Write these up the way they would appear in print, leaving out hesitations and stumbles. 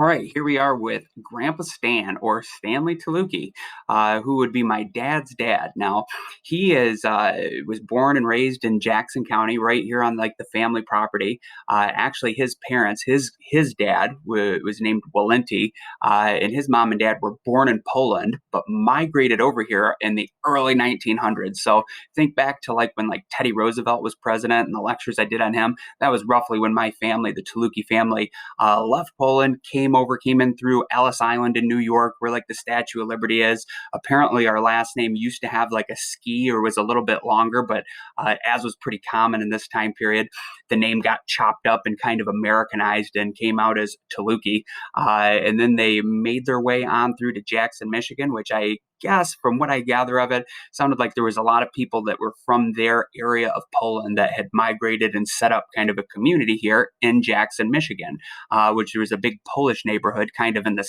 All right, here we are with Grandpa Stan or Stanley Taluki, who would be my dad's dad. Now, he is was born and raised in Jackson County, right here on like the family property. Actually, his parents, his dad was named Walenti, and his mom and dad were born in Poland, but migrated over here in the early 1900s. So think back to like when like Teddy Roosevelt was president and the lectures I did on him. That was roughly when my family, the Taluki family, left Poland, came in through Ellis Island in New York, where like the Statue of Liberty is. Apparently, our last name used to have like a ski or was a little bit longer, but as was pretty common in this time period, the name got chopped up and kind of Americanized and came out as Taluki. And then they made their way on through to Jackson, Michigan, which I guess, from what I gather of it, sounded like there was a lot of people that were from their area of Poland that had migrated and set up kind of a community here in Jackson, Michigan, which was a big Polish neighborhood, kind of in the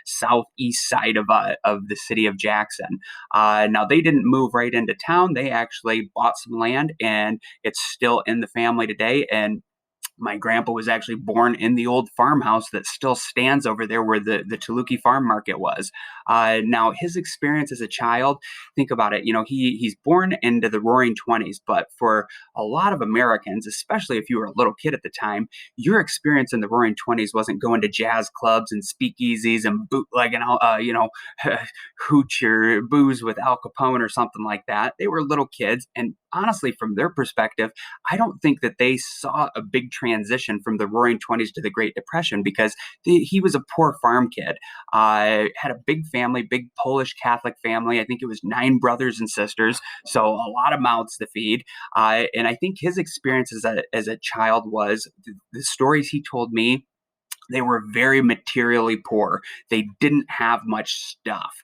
southeast side of the city of Jackson. Now they didn't move right into town; they actually bought some land, and it's still in the family today. And my grandpa was actually born in the old farmhouse that still stands over there where the Taluki farm market was. Now, his experience as a child, think about it. He's born into the roaring 20s, but for a lot of Americans, especially if you were a little kid at the time, your experience in the roaring 20s wasn't going to jazz clubs and speakeasies and bootlegging, hooch or booze with Al Capone or something like that. They were little kids. And honestly, from their perspective, I don't think that they saw a big transition from the Roaring Twenties to the Great Depression because he was a poor farm kid. Had a big family, big Polish Catholic family. I think it was 9 brothers and sisters, so a lot of mouths to feed. And I think his experience as a child was the stories he told me, they were very materially poor. They didn't have much stuff.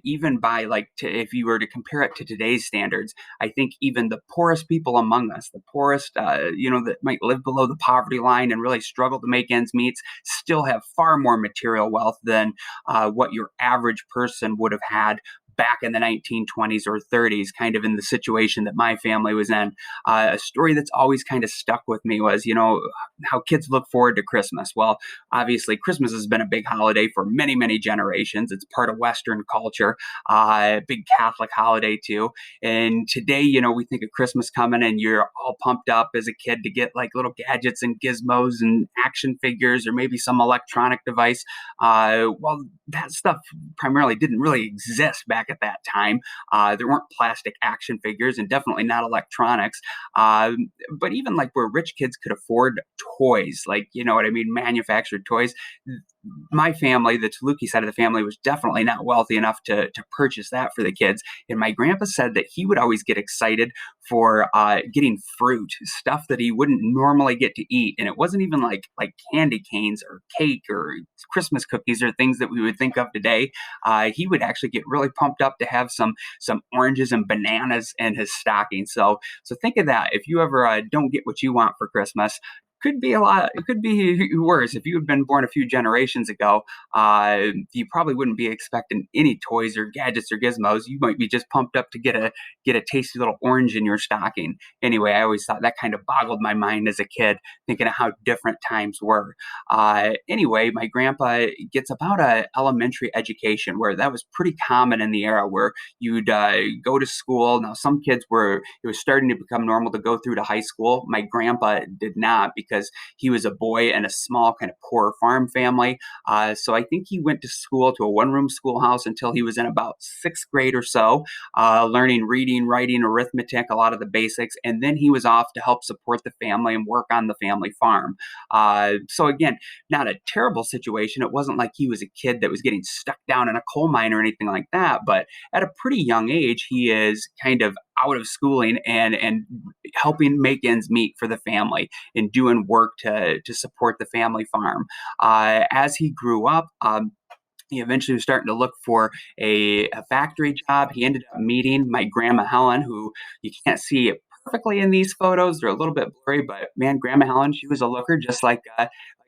Even by if you were to compare it to today's standards, I think even the poorest people among us, the poorest, that might live below the poverty line and really struggle to make ends meet, still have far more material wealth than what your average person would have had back in the 1920s or 30s, kind of in the situation that my family was in. A story that's always kind of stuck with me was, how kids look forward to Christmas. Well, obviously, Christmas has been a big holiday for many, many generations. It's part of Western culture, big Catholic holiday too. And today, we think of Christmas coming and you're all pumped up as a kid to get like little gadgets and gizmos and action figures or maybe some electronic device. Well, that stuff primarily didn't really exist back at that time. There weren't plastic action figures and definitely not electronics. But even like where rich kids could afford toys, like, you know what I mean, manufactured toys, my family, the Taluki side of the family, was definitely not wealthy enough to purchase that for the kids. And my grandpa said that he would always get excited for getting fruit, stuff that he wouldn't normally get to eat. And it wasn't even like candy canes or cake or Christmas cookies or things that we would think of today. He would actually get really pumped up to have some oranges and bananas in his stocking. So think of that. If you ever don't get what you want for Christmas, could be a lot. It could be worse. If you had been born a few generations ago, you probably wouldn't be expecting any toys or gadgets or gizmos. You might be just pumped up to get a tasty little orange in your stocking. Anyway, I always thought that kind of boggled my mind as a kid, thinking of how different times were. Anyway, my grandpa gets about a elementary education where that was pretty common in the era where you'd go to school. Now, some kids it was starting to become normal to go through to high school. My grandpa did not because he was a boy in a small kind of poor farm family. So I think he went to school to a one-room schoolhouse until he was in about 6th grade or so, learning reading, writing, arithmetic, a lot of the basics. And then he was off to help support the family and work on the family farm. So again, not a terrible situation. It wasn't like he was a kid that was getting stuck down in a coal mine or anything like that. But at a pretty young age, he is kind of out of schooling and helping make ends meet for the family and doing work to support the family farm. As he grew up, he eventually was starting to look for a factory job. He ended up meeting my grandma Helen, who you can't see it perfectly in these photos. They're a little bit blurry, but man, Grandma Helen, she was a looker just like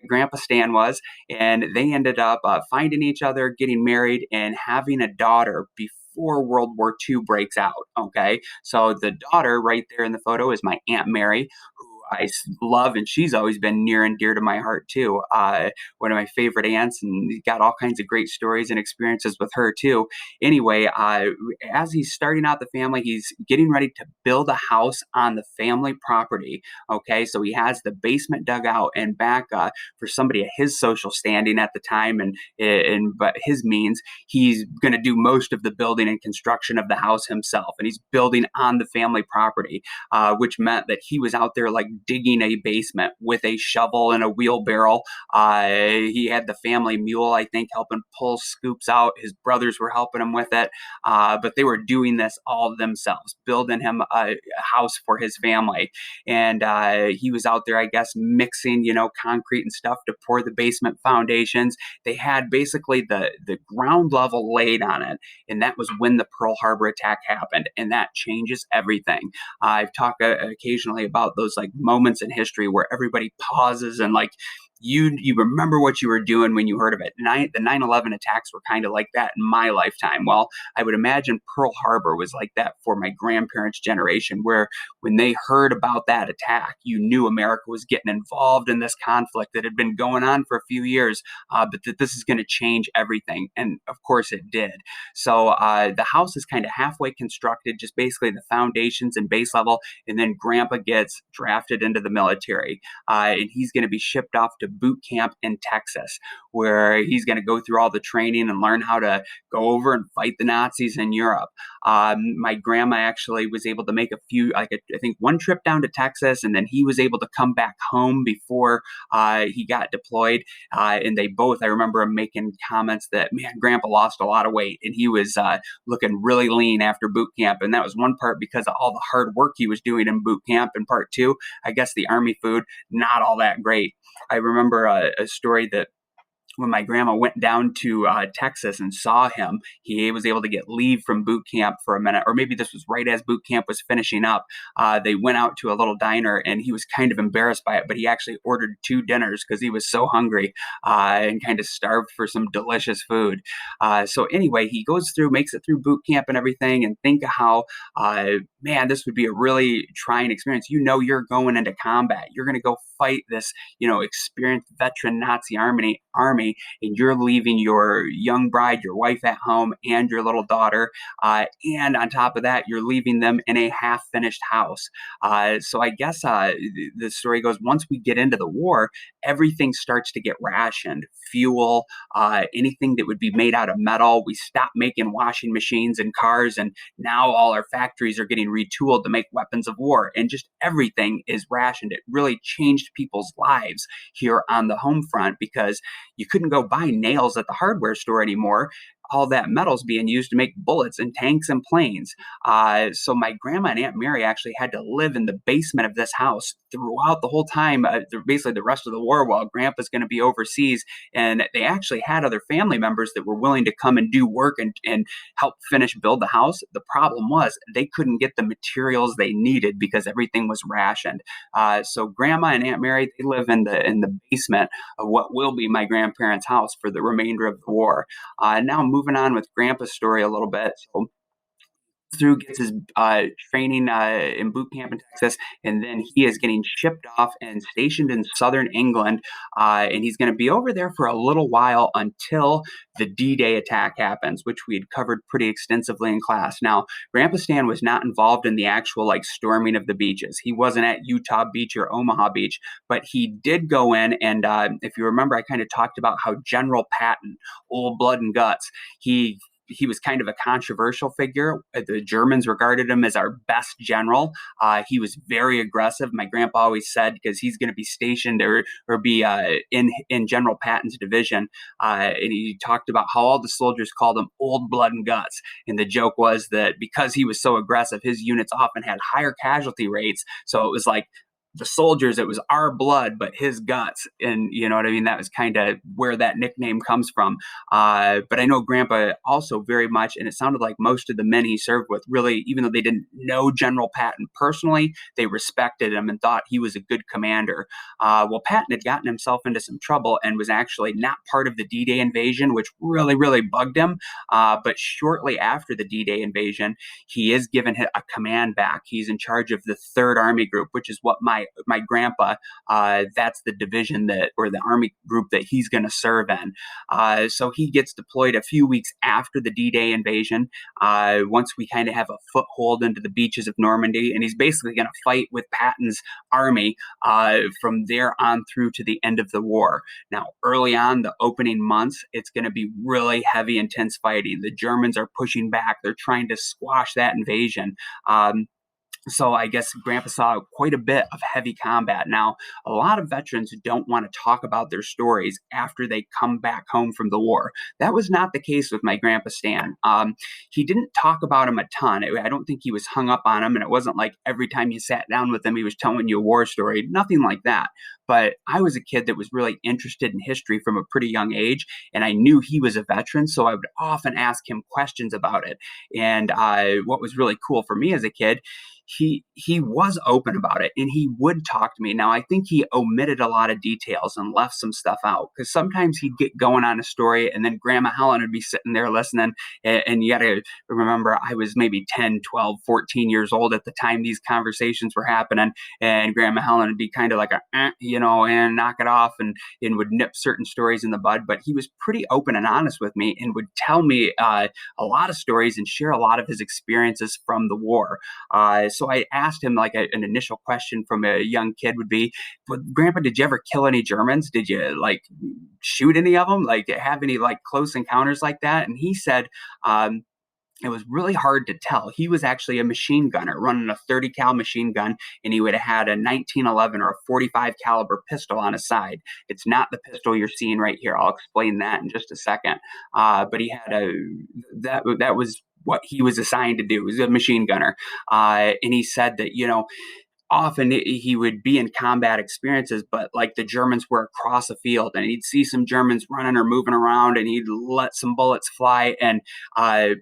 Grandpa Stan was. And they ended up finding each other, getting married, and having a daughter before World War II breaks out. Okay. So the daughter right there in the photo is my Aunt Mary, who love, and she's always been near and dear to my heart too. One of my favorite aunts, and got all kinds of great stories and experiences with her too. Anyway, as he's starting out the family, he's getting ready to build a house on the family property. Okay, so he has the basement dug out and back for somebody at his social standing at the time, and but his means, he's going to do most of the building and construction of the house himself, and he's building on the family property, which meant that he was out there like digging a basement with a shovel and a wheelbarrow. He had the family mule, I think, helping pull scoops out. His brothers were helping him with it, but they were doing this all themselves, building him a house for his family. And he was out there, I guess, mixing, concrete and stuff to pour the basement foundations. They had basically the ground level laid on it, and that was when the Pearl Harbor attack happened, and that changes everything. I've talked occasionally about those like moments in history where everybody pauses and like you remember what you were doing when you heard of it. The 9/11 attacks were kind of like that in my lifetime. Well, I would imagine Pearl Harbor was like that for my grandparents' generation, where when they heard about that attack, you knew America was getting involved in this conflict that had been going on for a few years, but that this is going to change everything. And of course it did. So the house is kind of halfway constructed, just basically the foundations and base level. And then Grandpa gets drafted into the military, and he's going to be shipped off to boot camp in Texas, where he's going to go through all the training and learn how to go over and fight the Nazis in Europe. My grandma actually was able to make a few, like I think one trip down to Texas, and then he was able to come back home before he got deployed. And they both, I remember him making comments that, man, Grandpa lost a lot of weight, and he was looking really lean after boot camp. And that was one part because of all the hard work he was doing in boot camp, and part two, I guess the Army food, not all that great. I remember a story that when my grandma went down to Texas and saw him, he was able to get leave from boot camp for a minute, or maybe this was right as boot camp was finishing up. They went out to a little diner, and he was kind of embarrassed by it, but he actually ordered two dinners because he was so hungry, and kind of starved for some delicious food. So anyway, he goes through, makes it through boot camp and everything, and think of how, man, this would be a really trying experience. You're going into combat. You're going to go fight this, experienced veteran Nazi army, and you're leaving your young bride, your wife at home, and your little daughter. And on top of that, you're leaving them in a half finished house. So I guess the story goes, once we get into the war, everything starts to get rationed. Fuel, anything that would be made out of metal. We stop making washing machines and cars, and now all our factories are getting retooled to make weapons of war, and just everything is rationed. It really changed people's lives here on the home front, because you couldn't go buy nails at the hardware store anymore. All that metal's being used to make bullets and tanks and planes. So my grandma and Aunt Mary actually had to live in the basement of this house throughout the whole time, basically the rest of the war, while Grandpa's going to be overseas. And they actually had other family members that were willing to come and do work and help build the house. The problem was they couldn't get the materials they needed because everything was rationed. So Grandma and Aunt Mary, they live in the basement of what will be my grandparents' house for the remainder of the war. Now moving on with Grandpa's story a little bit. So gets his training in boot camp in Texas, and then he is getting shipped off and stationed in southern England, and he's going to be over there for a little while until the D-Day attack happens, which we had covered pretty extensively in class. Now, Grandpa Stan was not involved in the actual like storming of the beaches. He wasn't at Utah Beach or Omaha Beach, but he did go in, and if you remember, I kind of talked about how General Patton, old blood and guts, he was kind of a controversial figure. The Germans regarded him as our best general. He was very aggressive. My grandpa always said, because he's going to be stationed or be in General Patton's division, and he talked about how all the soldiers called him old blood and guts. And the joke was that because he was so aggressive, his units often had higher casualty rates. So it was like the soldiers, it was our blood, but his guts. And you know what I mean? That was kind of where that nickname comes from. But I know Grandpa also very much, and it sounded like most of the men he served with really, even though they didn't know General Patton personally, they respected him and thought he was a good commander. Well, Patton had gotten himself into some trouble and was actually not part of the D-Day invasion, which really, really bugged him. But shortly after the D-Day invasion, he is given a command back. He's in charge of the 3rd Army Group, which is what my my grandpa, that's the division that or the army group that he's going to serve in. So he gets deployed a few weeks after the D-Day invasion. Once we kind of have a foothold into the beaches of Normandy, and he's basically going to fight with Patton's army from there on through to the end of the war. Now, early on, the opening months, it's going to be really heavy, intense fighting. The Germans are pushing back. They're trying to squash that invasion. So I guess Grandpa saw quite a bit of heavy combat. Now, a lot of veterans don't want to talk about their stories after they come back home from the war. That was not the case with my Grandpa Stan. He didn't talk about him a ton. I don't think he was hung up on him, and it wasn't like every time you sat down with him, he was telling you a war story. Nothing like that. But I was a kid that was really interested in history from a pretty young age, and I knew he was a veteran, so I would often ask him questions about it. And what was really cool for me as a kid, he was open about it and he would talk to me. Now I think he omitted a lot of details and left some stuff out because sometimes he'd get going on a story and then Grandma Helen would be sitting there listening, and you got to remember I was maybe 10, 12, 14 years old at the time these conversations were happening, and Grandma Helen would be kind of like and knock it off and would nip certain stories in the bud. But he was pretty open and honest with me and would tell me a lot of stories and share a lot of his experiences from the war. So I asked him like an initial question from a young kid would be, "But Grandpa, did you ever kill any Germans? Did you like shoot any of them? Like have any like close encounters like that?" And he said, it was really hard to tell. He was actually a machine gunner running a 30 cal machine gun, and he would have had a 1911 or a 45 caliber pistol on his side. It's not the pistol you're seeing right here. I'll explain that in just a second. But he had that was what he was assigned to do. He was a machine gunner. And he said that, often he would be in combat experiences, but like the Germans were across a field and he'd see some Germans running or moving around and he'd let some bullets fly. And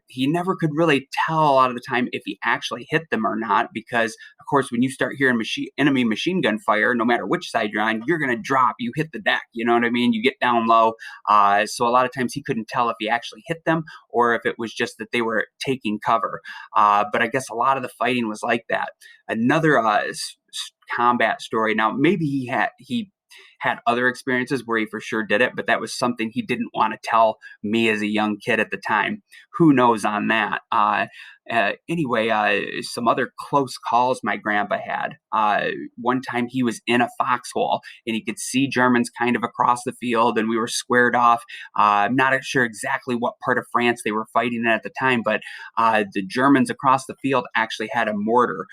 he never could really tell a lot of the time if he actually hit them or not, because of course, when you start hearing enemy machine gun fire, no matter which side you're on, you're going to drop, you hit the deck, you know what I mean? You get down low. So a lot of times he couldn't tell if he actually hit them or if it was just that they were taking cover. But I guess a lot of the fighting was like that. Another combat story. Now, maybe he had other experiences where he for sure did it, but that was something he didn't want to tell me as a young kid at the time. Who knows on that? Anyway, some other close calls my grandpa had. One time he was in a foxhole and he could see Germans kind of across the field, and we were squared off. I'm not sure exactly what part of France they were fighting in at the time, but the Germans across the field actually had a mortar.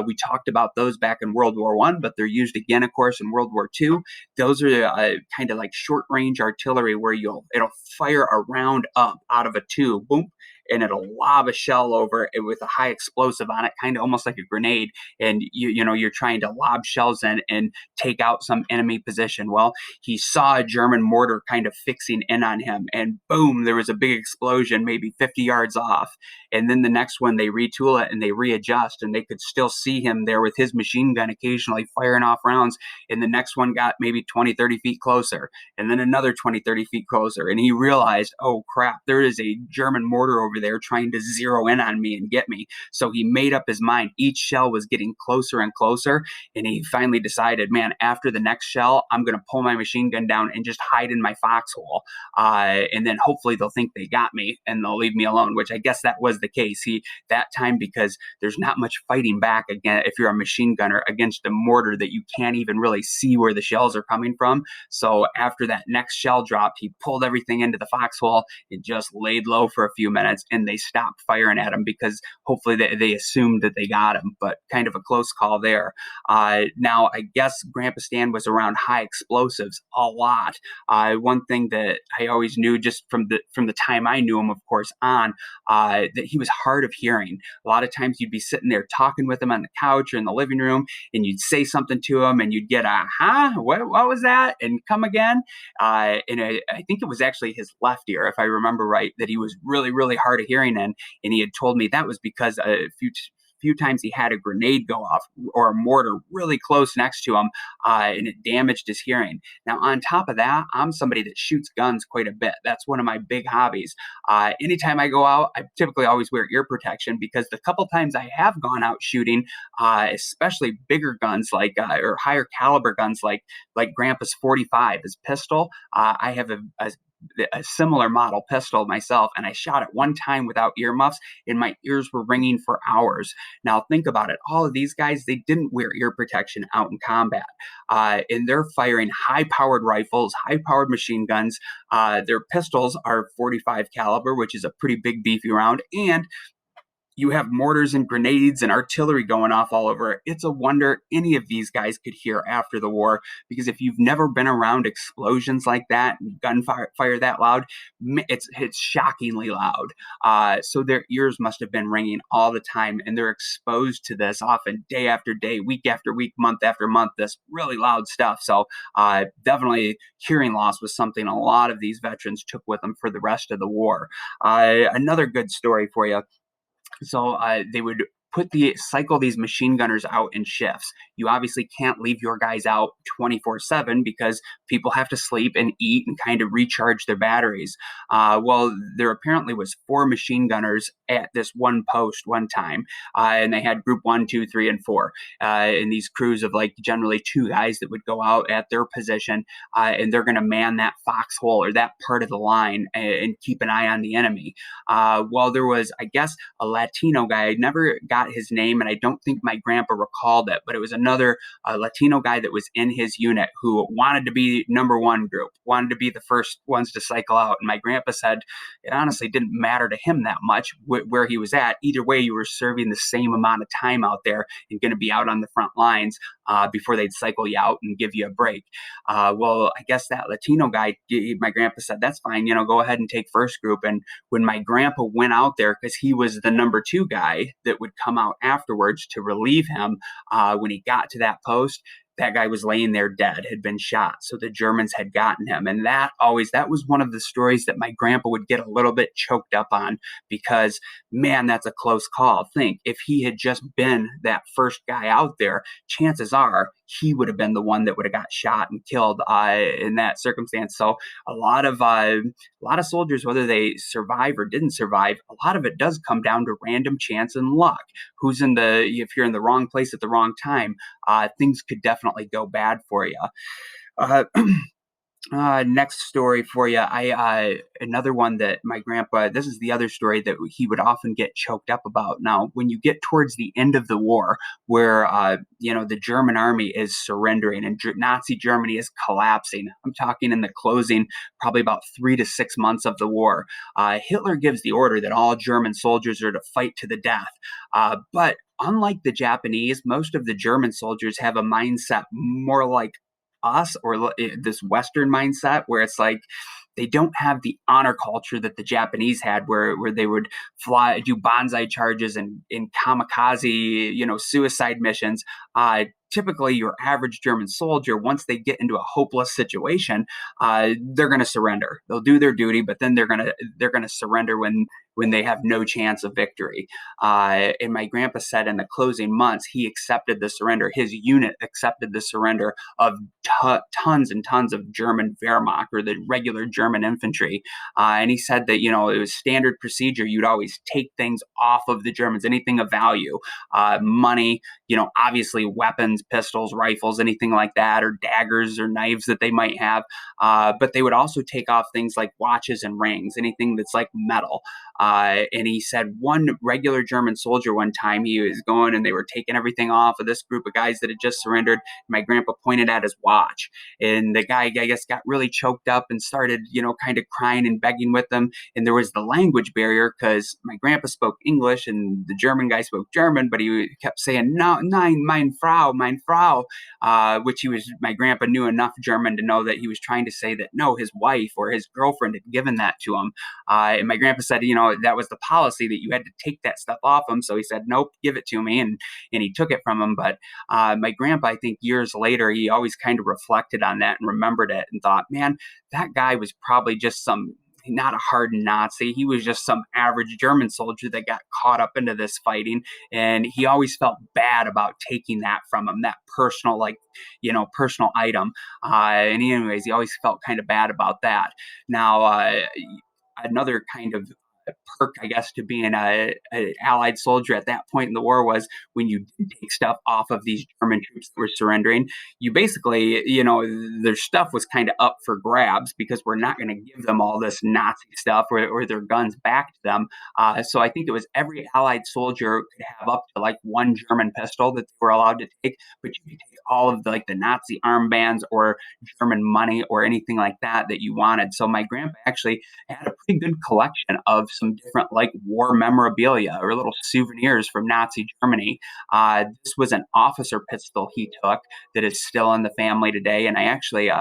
We talked about those back in World War I, but they're used again, of course, in World War II. Those are kind of like short range artillery where it'll fire a round up out of a tube, boom, and it'll lob a shell over it with a high explosive on it, kind of almost like a grenade. And you're trying to lob shells in and take out some enemy position. Well, he saw a German mortar kind of fixing in on him, and boom, there was a big explosion, maybe 50 yards off. And then the next one, they retool it and they readjust, and they could still see him there with his machine gun occasionally firing off rounds. And the next one got maybe 20, 30 feet closer, and then another 20, 30 feet closer. And he realized, oh crap, there is a German mortar over there trying to zero in on me and get me. So he made up his mind. Each shell was getting closer and closer. And he finally decided, man, after the next shell, I'm going to pull my machine gun down and just hide in my foxhole. And then hopefully they'll think they got me and they'll leave me alone, which I guess that was the case. That time, because there's not much fighting back again if you're a machine gunner against a mortar that you can't even really see where the shells are coming from. So after that next shell dropped, he pulled everything into the foxhole and just laid low for a few minutes, and they stopped firing at him because hopefully they assumed that they got him, but kind of a close call there. Now, I guess Grandpa Stan was around high explosives a lot. One thing that I always knew just from the time I knew him, of course, on, that he was hard of hearing. A lot of times you'd be sitting there talking with him on the couch or in the living room, and you'd say something to him, and you'd get a, huh? What was that? And come again? And I think it was actually his left ear, if I remember right, that he was really, really hard of hearing in. And he had told me that was because a few few times he had a grenade go off or a mortar really close next to him, and it damaged his hearing. Now, on top of that, I'm somebody that shoots guns quite a bit. That's one of my big hobbies. Anytime I go out, I typically always wear ear protection because the couple times I have gone out shooting, especially bigger guns or higher caliber guns like Grandpa's 45, his pistol. I have a similar model pistol myself, and I shot it one time without earmuffs, and my ears were ringing for hours. Now, think about it. All of these guys, they didn't wear ear protection out in combat, and they're firing high-powered rifles, high-powered machine guns. Their pistols are 45 caliber, which is a pretty big, beefy round, and you have mortars and grenades and artillery going off all over. It's a wonder any of these guys could hear after the war, because if you've never been around explosions like that, gunfire fire that loud, it's shockingly loud. So their ears must have been ringing all the time, and they're exposed to this often day after day, week after week, month after month, this really loud stuff. So definitely hearing loss was something a lot of these veterans took with them for the rest of the war. Another good story for you. So they would cycle these machine gunners out in shifts. You obviously can't leave your guys out 24/7 because people have to sleep and eat and kind of recharge their batteries. Well, there apparently was 4 machine gunners at this one post one time, and they had group 1, 2, 3, and 4, and these crews of like generally 2 guys that would go out at their position, and they're going to man that foxhole or that part of the line and keep an eye on the enemy. Well, there was, I guess, a Latino guy. I never got his name, and I don't think my grandpa recalled it, but it was another Latino guy that was in his unit who wanted to be number one group, wanted to be the first ones to cycle out. And my grandpa said it honestly didn't matter to him that much where he was at. Either way, you were serving the same amount of time out there and going to be out on the front lines before they'd cycle you out and give you a break. Well, I guess that Latino guy, my grandpa said, that's fine, go ahead and take first group. And when my grandpa went out there, because he was the number 2 guy that would come out afterwards to relieve him, when he got to that post, that guy was laying there dead, had been shot. So the Germans had gotten him. And that was one of the stories that my grandpa would get a little bit choked up on, because, man, that's a close call. Think, if he had just been that first guy out there, chances are he would have been the one that would have got shot and killed in that circumstance. So a lot of soldiers, whether they survive or didn't survive, a lot of it does come down to random chance and luck. If you're in the wrong place at the wrong time, things could definitely go bad for you. Uh, next story for you. Another one that my grandpa, this is the other story that he would often get choked up about. Now, when you get towards the end of the war, where the German army is surrendering and Nazi Germany is collapsing, I'm talking in the closing, probably about 3 to 6 months of the war, Hitler gives the order that all German soldiers are to fight to the death. But unlike the Japanese, most of the German soldiers have a mindset more like us, or this Western mindset, where it's like they don't have the honor culture that the Japanese had, where they would do bonsai charges and in kamikaze, suicide missions. Typically, your average German soldier, once they get into a hopeless situation, they're going to surrender. They'll do their duty, but then they're going to surrender when they have no chance of victory. And my grandpa said in the closing months, he accepted the surrender. His unit accepted the surrender of tons and tons of German Wehrmacht, or the regular German infantry. And he said that, it was standard procedure. You'd always take things off of the Germans, anything of value, money, obviously weapons, pistols, rifles, anything like that, or daggers or knives that they might have. But they would also take off things like watches and rings, anything that's like metal. And he said one regular German soldier one time, he was going and they were taking everything off of this group of guys that had just surrendered. My grandpa pointed at his watch, and the guy, I guess, got really choked up and started, kind of crying and begging with them. And there was the language barrier, because my grandpa spoke English and the German guy spoke German, but he kept saying, no, nein, mein Frau, which my grandpa knew enough German to know that he was trying to say that no, his wife or his girlfriend had given that to him. And my grandpa said, that was the policy, that you had to take that stuff off him. So he said, nope, give it to me. And he took it from him. But my grandpa, I think years later, he always kind of reflected on that and remembered it and thought, man, that guy was probably just some not a hardened Nazi. He was just some average German soldier that got caught up into this fighting, and he always felt bad about taking that from him, that personal, like, personal item. And anyways, he always felt kind of bad about that. Now, another kind of perk, I guess, to being a Allied soldier at that point in the war was when you did take stuff off of these German troops that were surrendering, you basically, their stuff was kind of up for grabs because we're not going to give them all this Nazi stuff or their guns back to them. So I think it was every Allied soldier could have up to like one German pistol that they were allowed to take, but you could take all of the Nazi armbands or German money or anything like that you wanted. So my grandpa actually had a pretty good collection of some different like war memorabilia or little souvenirs from Nazi Germany. This was an officer pistol he took that is still in the family today, and I actually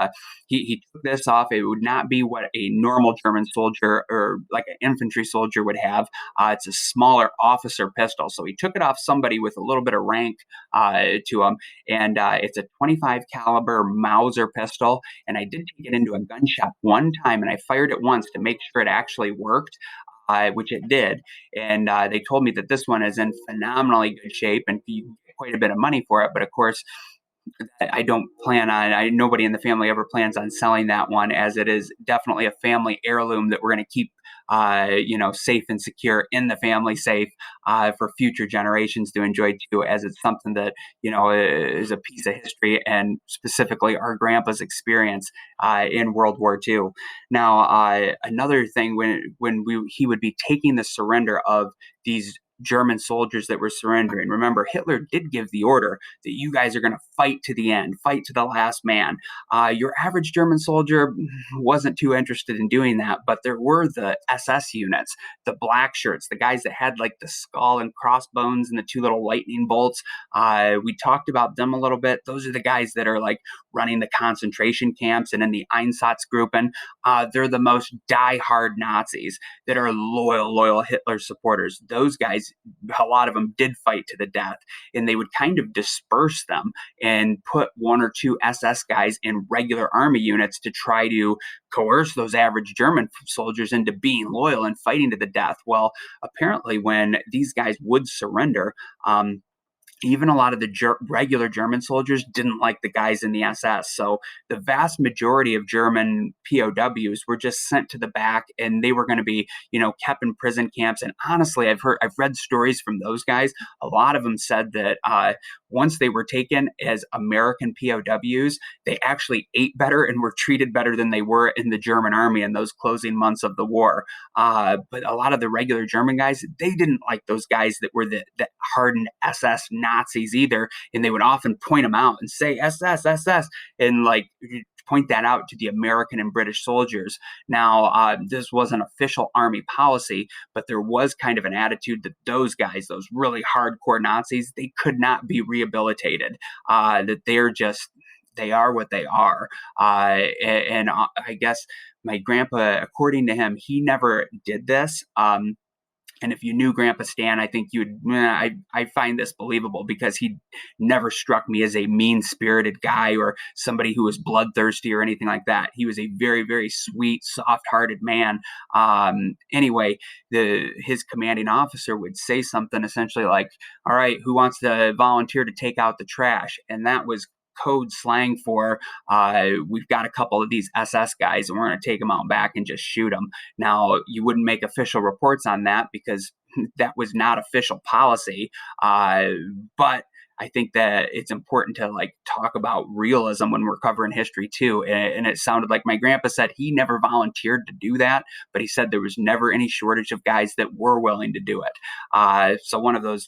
he took this off. It would not be what a normal German soldier or like an infantry soldier would have. It's a smaller officer pistol, so he took it off somebody with a little bit of rank to him, and it's a 25 caliber Mauser pistol. And I did take it into a gun shop one time, and I fired it once to make sure it actually worked. Which it did, and they told me that this one is in phenomenally good shape, and you get quite a bit of money for it. But of course, I don't plan on. Nobody in the family ever plans on selling that one, as it is definitely a family heirloom that we're going to keep, safe and secure in the family safe for future generations to enjoy too, as it's something that is a piece of history and specifically our grandpa's experience in World War II. Now, another thing when he would be taking the surrender of these German soldiers that were surrendering. Remember, Hitler did give the order that you guys are going to fight to the end, fight to the last man. Your average German soldier wasn't too interested in doing that, but there were the SS units, the black shirts, the guys that had like the skull and crossbones and the two little lightning bolts. We talked about them a little bit. Those are the guys that are like running the concentration camps and in the Einsatzgruppen. They're the most die-hard Nazis that are loyal Hitler supporters. Those guys, a lot of them did fight to the death, and they would kind of disperse them and put one or two SS guys in regular army units to try to coerce those average German soldiers into being loyal and fighting to the death. Well, apparently, when these guys would surrender, even a lot of the regular German soldiers didn't like the guys in the SS. So the vast majority of German POWs were just sent to the back, and they were going to be, kept in prison camps. And honestly, I've read stories from those guys. A lot of them said that once they were taken as American POWs, they actually ate better and were treated better than they were in the German army in those closing months of the war. But a lot of the regular German guys, they didn't like those guys that were the hardened SS Nazis either, and they would often point them out and say SS, SS, and like point that out to the American and British soldiers. Now, this wasn't official army policy, but there was kind of an attitude that those guys, those really hardcore Nazis, they could not be rehabilitated. That they are what they are. And I guess my grandpa, according to him, he never did this. And if you knew Grandpa Stan, I think I find this believable because he never struck me as a mean spirited guy or somebody who was bloodthirsty or anything like that. He was a very, very sweet, soft hearted man. Anyway, his commanding officer would say something essentially like, all right, who wants to volunteer to take out the trash? And that was code slang for we've got a couple of these SS guys and we're going to take them out back and just shoot them. Now, you wouldn't make official reports on that because that was not official policy. But I think that it's important to like talk about realism when we're covering history too. And it sounded like my grandpa said he never volunteered to do that, but he said there was never any shortage of guys that were willing to do it. So one of those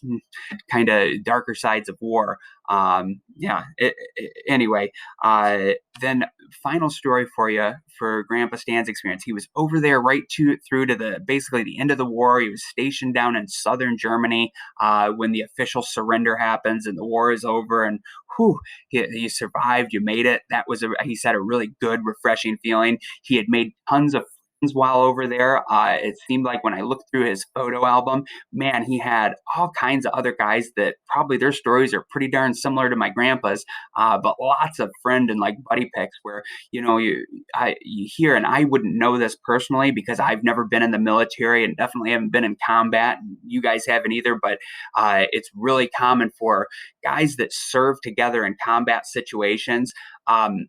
kind of darker sides of war. Anyway, then final story for you for Grandpa Stan's experience. He was over there through to the basically the end of the war. He was stationed down in southern Germany when the official surrender happens and the war is over. And you survived. You made it. That was he said, a really good, refreshing feeling. He had made tons of while over there. It seemed like when I looked through his photo album, man, he had all kinds of other guys that probably their stories are pretty darn similar to my grandpa's, but lots of friend and like buddy pics where you hear, and I wouldn't know this personally because I've never been in the military and definitely haven't been in combat. And you guys haven't either, but it's really common for guys that serve together in combat situations. Um,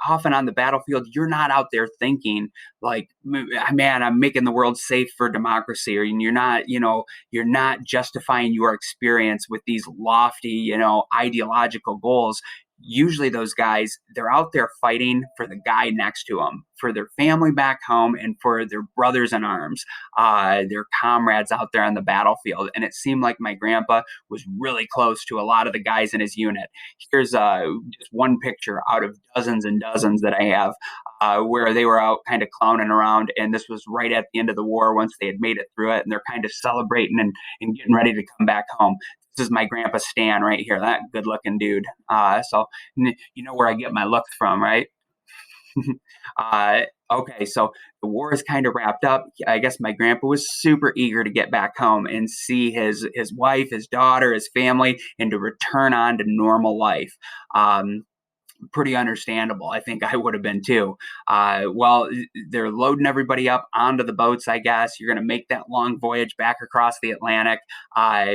Often on the battlefield, you're not out there thinking like, man, I'm making the world safe for democracy, or you're not justifying your experience with these lofty, ideological goals. Usually those guys, they're out there fighting for the guy next to them, for their family back home, and for their brothers in arms, their comrades out there on the battlefield. And it seemed like my grandpa was really close to a lot of the guys in his unit. Here's just one picture out of dozens and dozens that I have, where they were out kind of clowning around. And this was right at the end of the war once they had made it through it. And they're kind of celebrating and getting ready to come back home. This is my grandpa Stan right here, that good looking dude. So you know where I get my looks from, right? uh, okay, so the war is kind of wrapped up. I guess my grandpa was super eager to get back home and see his wife, his daughter, his family, and to return on to normal life. Um, Pretty understandable. I think I would have been too. Well, they're loading everybody up onto the boats, I guess. You're going to make that long voyage back across the Atlantic. Uh,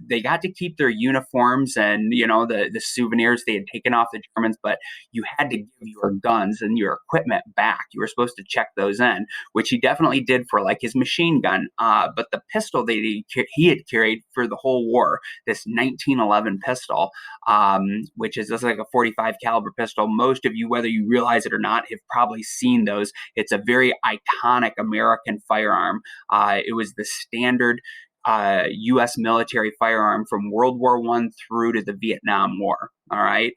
they got to keep their uniforms and, the souvenirs they had taken off the Germans, but you had to give your guns and your equipment back. You were supposed to check those in, which he definitely did for like his machine gun. But the pistol that he had carried for the whole war, this 1911 pistol, which is just like a 45 caliber pistol. Most of you, whether you realize it or not, have probably seen those. It's a very iconic American firearm. It was the standard U.S. military firearm from World War One through to the Vietnam War. All right.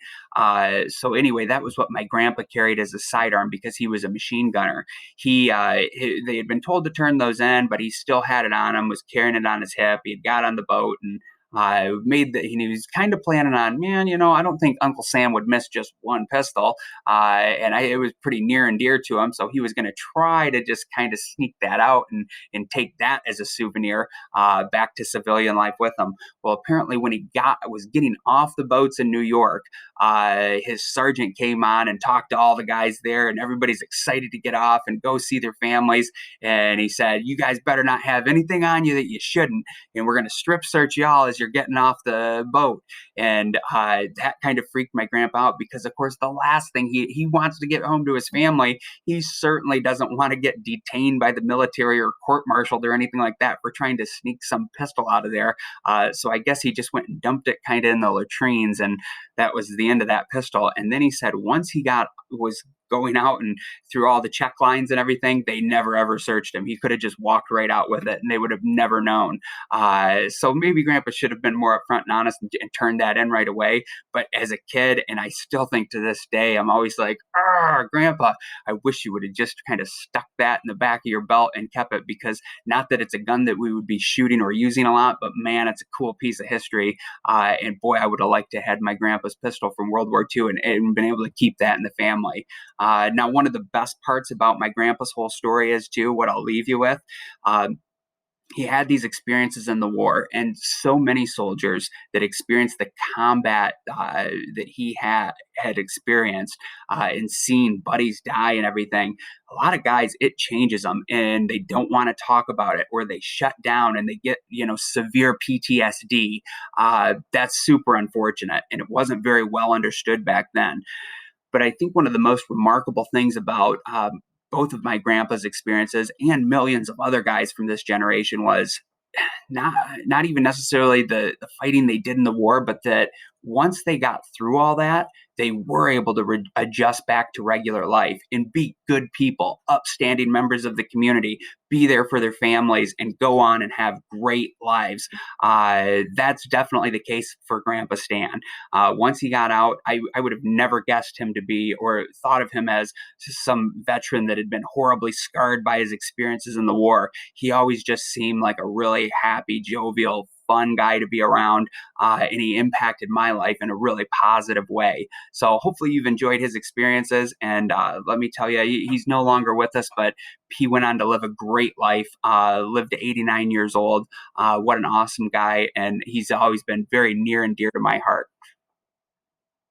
So anyway, that was what my grandpa carried as a sidearm because he was a machine gunner. They had been told to turn those in, but he still had it on him. Was carrying it on his hip. He had got on the boat and he was kind of planning on, man, I don't think Uncle Sam would miss just one pistol. It was pretty near and dear to him. So he was going to try to just kind of sneak that out and take that as a souvenir back to civilian life with him. Well, apparently when he was getting off the boats in New York, his sergeant came on and talked to all the guys there, and everybody's excited to get off and go see their families. And he said, you guys better not have anything on you that you shouldn't, and we're going to strip search y'all as you're getting off the boat. And that kind of freaked my grandpa out because, of course, the last thing he wants to get home to his family. He certainly doesn't want to get detained by the military or court-martialed or anything like that for trying to sneak some pistol out of there. So I guess he just went and dumped it kind of in the latrines, and that was the end of that pistol. And then he said once he was going out and through all the check lines and everything, they never ever searched him. He could have just walked right out with it and they would have never known. So maybe Grandpa should have been more upfront and honest and turned that in right away. But as a kid, and I still think to this day, I'm always like, Grandpa, I wish you would have just kind of stuck that in the back of your belt and kept it, because not that it's a gun that we would be shooting or using a lot, but man, it's a cool piece of history. And boy, I would have liked to have had my grandpa's pistol from World War II and been able to keep that in the family. Now, one of the best parts about my grandpa's whole story is too, what I'll leave you with. Uh, he had these experiences in the war, and so many soldiers that experienced the combat that he had experienced and seen buddies die and everything. A lot of guys, it changes them, and they don't want to talk about it, or they shut down and they get severe PTSD. That's super unfortunate, and it wasn't very well understood back then. But I think one of the most remarkable things about both of my grandpa's experiences and millions of other guys from this generation was not not even necessarily the fighting they did in the war, but that once they got through all that, they were able to adjust back to regular life and be good people, upstanding members of the community, be there for their families, and go on and have great lives. That's definitely the case for Grandpa Stan. Once he got out, I would have never guessed him to be, or thought of him as some veteran that had been horribly scarred by his experiences in the war. He always just seemed like a really happy, jovial, fun guy to be around, and he impacted my life in a really positive way. So hopefully you've enjoyed his experiences. And let me tell you, he's no longer with us, but he went on to live a great life, lived to 89 years old. What an awesome guy. And he's always been very near and dear to my heart.